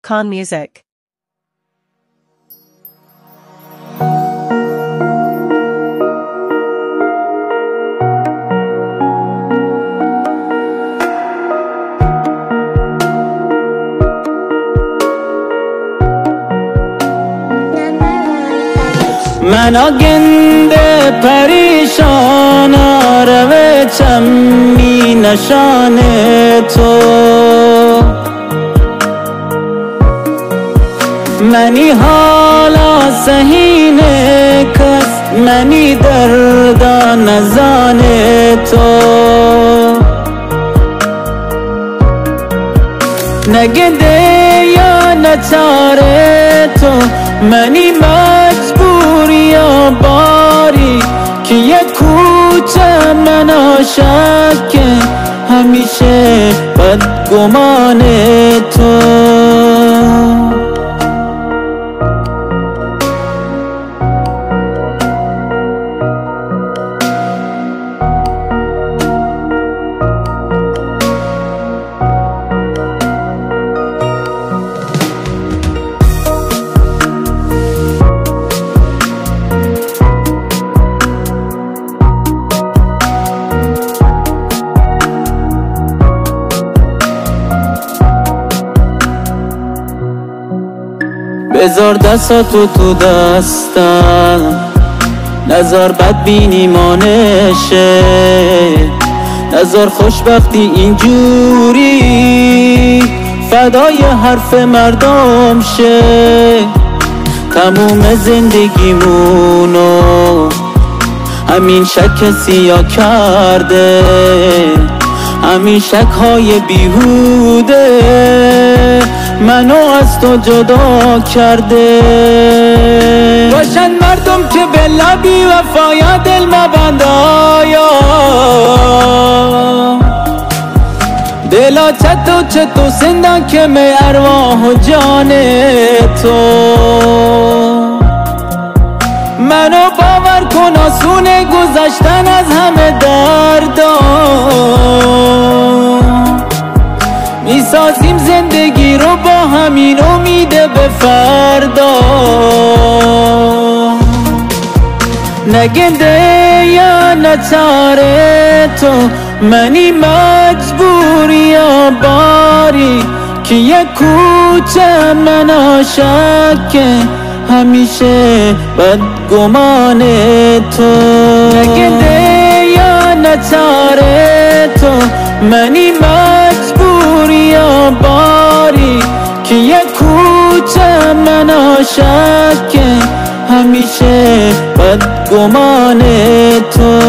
Khan Music. من آگنده پریشان روچم می نشان تو منی حالا سهین کس منی دردا نزان تو نگنده یا نچاره تو منی مجبور یا باری که یک کوچه من عاشق همیشه بدگمان تو بذار دستاتو تو دستم نذار بدبینی مانشه نذار خوشبختی اینجوری فدای حرف مردم شه تموم زندگیمونو همین شک سیاه کرده همین شک‌های بیهوده منو از تو جدا کرده باشن مردم که به لبی وفایا دل مبندایا دلا چطور زندان که می ارواح و جان تو منو باور کن آسونه گذشتن از همه دردا میسازیم زندگی رو با همین امید به فردا نگنده یا نچاره تو منی مجبور یا باری که یک کوچه من عاشق همیشه بدگمان تو نگنده یا نچاره تو منی مجبور یا باری که یک کوچه من عاشق همیشه بدگمان تو